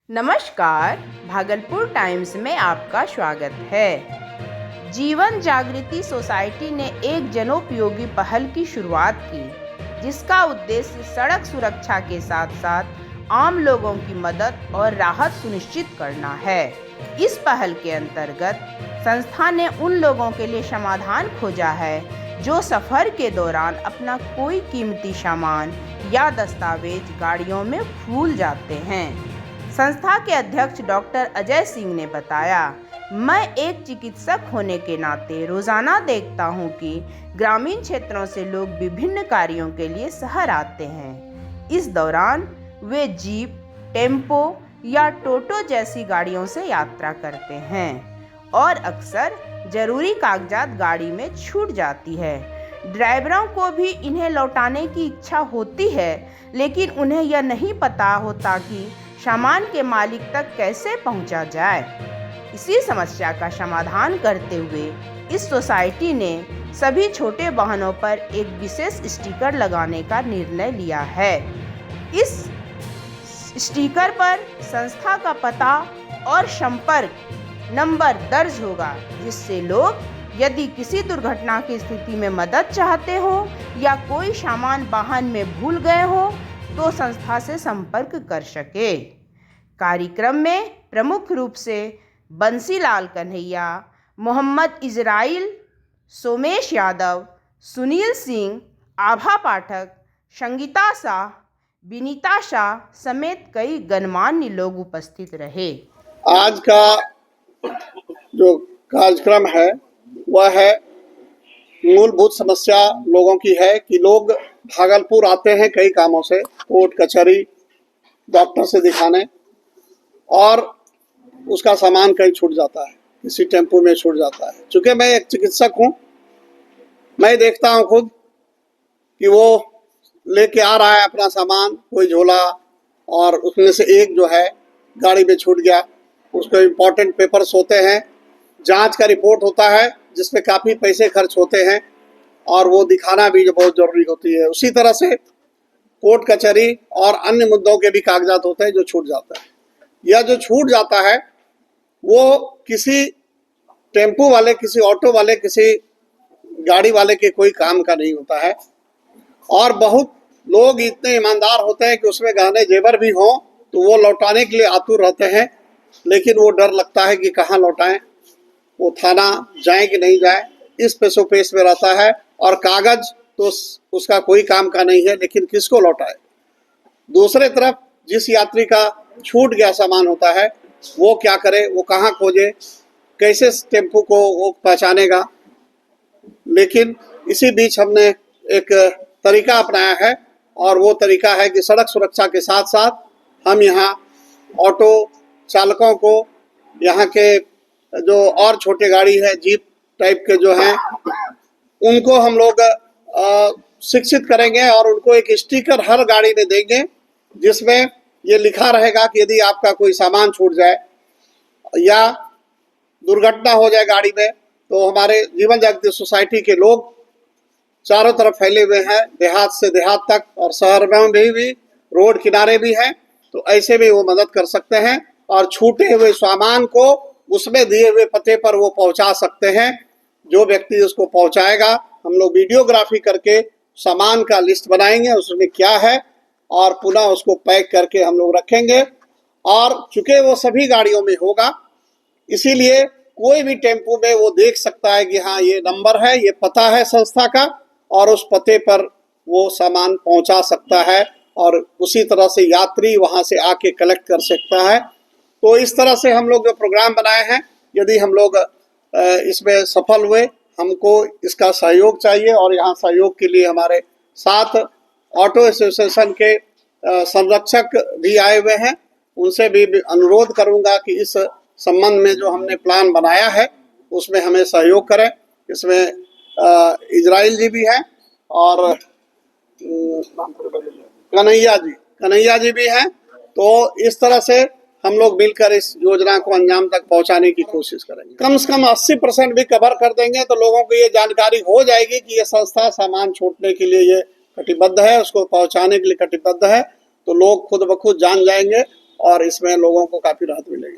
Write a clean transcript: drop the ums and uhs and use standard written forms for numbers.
नमस्कार, भागलपुर टाइम्स में आपका स्वागत है। जीवन जागृति सोसाइटी ने एक जनोपयोगी पहल की शुरुआत की, जिसका उद्देश्य सड़क सुरक्षा के साथ साथ आम लोगों की मदद और राहत सुनिश्चित करना है। इस पहल के अंतर्गत संस्था ने उन लोगों के लिए समाधान खोजा है जो सफ़र के दौरान अपना कोई कीमती सामान या दस्तावेज गाड़ियों में भूल जाते हैं। संस्था के अध्यक्ष डॉक्टर अजय सिंह ने बताया, मैं एक चिकित्सक होने के नाते रोज़ाना देखता हूं कि ग्रामीण क्षेत्रों से लोग विभिन्न कार्यों के लिए शहर आते हैं। इस दौरान वे जीप, टेम्पो या टोटो जैसी गाड़ियों से यात्रा करते हैं और अक्सर ज़रूरी कागजात गाड़ी में छूट जाती है। ड्राइवरों को भी इन्हें लौटाने की इच्छा होती है, लेकिन उन्हें यह नहीं पता होता कि सामान के मालिक तक कैसे पहुंचा जाए। इसी समस्या का समाधान करते हुए इस सोसाइटी ने सभी छोटे वाहनों पर एक विशेष स्टिकर लगाने का निर्णय लिया है। इस स्टिकर पर संस्था का पता और संपर्क नंबर दर्ज होगा, जिससे लोग यदि किसी दुर्घटना की स्थिति में मदद चाहते हो या कोई सामान वाहन में भूल गए हो तो संस्था से संपर्क कर सके। कार्यक्रम में प्रमुख रूप से बंसीलाल कन्हैया, मोहम्मद इजराइल, सोमेश यादव, सुनील सिंह, आभा पाठक, संगीता शाह, विनीता शाह समेत कई गणमान्य लोग उपस्थित रहे। आज का जो कार्यक्रम है वह है मूलभूत समस्या लोगों की है कि लोग भागलपुर आते हैं कई कामों से, कोर्ट कचहरी, डॉक्टर से दिखाने, और उसका सामान कहीं छूट जाता है, किसी टेम्पो में छूट जाता है। चूँकि मैं एक चिकित्सक हूँ, मैं देखता हूँ खुद कि वो लेके आ रहा है अपना सामान, कोई झोला, और उसमें से एक जो है गाड़ी में छूट गया। उसको इम्पोर्टेंट पेपर्स होते हैं, जांच का रिपोर्ट होता है जिसमें काफ़ी पैसे खर्च होते हैं और वो दिखाना भी बहुत ज़रूरी होती है। उसी तरह से कोर्ट कचहरी और अन्य मुद्दों के भी कागजात होते हैं जो छूट जाता है। यह जो छूट जाता है वो किसी टेम्पो वाले, किसी ऑटो वाले, किसी गाड़ी वाले के कोई काम का नहीं होता है। और बहुत लोग इतने ईमानदार होते हैं कि उसमें गहने जेवर भी हों तो वो लौटाने के लिए आतुर रहते हैं, लेकिन वो डर लगता है कि कहाँ लौटाएं, वो थाना जाए कि नहीं जाए, इस पेशोपेश में रहता है। और कागज तो उसका कोई काम का नहीं है, लेकिन किसको लौटाए। दूसरे तरफ जिस यात्री का छूट गया सामान होता है वो क्या करे, वो कहाँ खोजे, कैसे टेम्पो को वो पहचानेगा। लेकिन इसी बीच हमने एक तरीका अपनाया है, और वो तरीका है कि सड़क सुरक्षा के साथ साथ हम यहाँ ऑटो चालकों को, यहाँ के जो और छोटे गाड़ी है, जीप टाइप के जो हैं, उनको हम लोग शिक्षित करेंगे और उनको एक स्टिकर हर गाड़ी में देंगे जिसमें ये लिखा रहेगा कि यदि आपका कोई सामान छूट जाए या दुर्घटना हो जाए गाड़ी में, तो हमारे जीवन जागृति सोसाइटी के लोग चारों तरफ फैले हुए हैं, देहात से देहात तक, और शहर में भी रोड किनारे भी हैं, तो ऐसे भी वो मदद कर सकते हैं और छूटे हुए सामान को उसमें दिए हुए पते पर वो पहुंचा सकते हैं। जो व्यक्ति उसको पहुंचाएगा, हम लोग वीडियोग्राफी करके सामान का लिस्ट बनाएंगे, उसमें क्या है, और पुनः उसको पैक करके हम लोग रखेंगे। और चूंकि वो सभी गाड़ियों में होगा, इसीलिए कोई भी टेम्पो में वो देख सकता है कि हाँ ये नंबर है, ये पता है संस्था का, और उस पते पर वो सामान पहुंचा सकता है, और उसी तरह से यात्री वहां से आके कलेक्ट कर सकता है। तो इस तरह से हम लोग जो प्रोग्राम बनाए हैं, यदि हम लोग इसमें सफल हुए, हमको इसका सहयोग चाहिए, और यहाँ सहयोग के लिए हमारे साथ ऑटो एसोसिएशन के संरक्षक भी आए हुए हैं। उनसे भी अनुरोध करूंगा कि इस संबंध में जो हमने प्लान बनाया है उसमें हमें सहयोग करें। इसमें इजराइल जी भी हैं और कन्हैया जी भी हैं। तो इस तरह से हम लोग मिलकर इस योजना को अंजाम तक पहुंचाने की कोशिश करेंगे। कम से कम 80% भी कवर कर देंगे तो लोगों को ये जानकारी हो जाएगी कि ये संस्था सामान छूटने के लिए ये कटिबद्ध है, उसको पहुंचाने के लिए कटिबद्ध है। तो लोग खुद ब खुद जान जाएंगे और इसमें लोगों को काफ़ी राहत मिलेगी।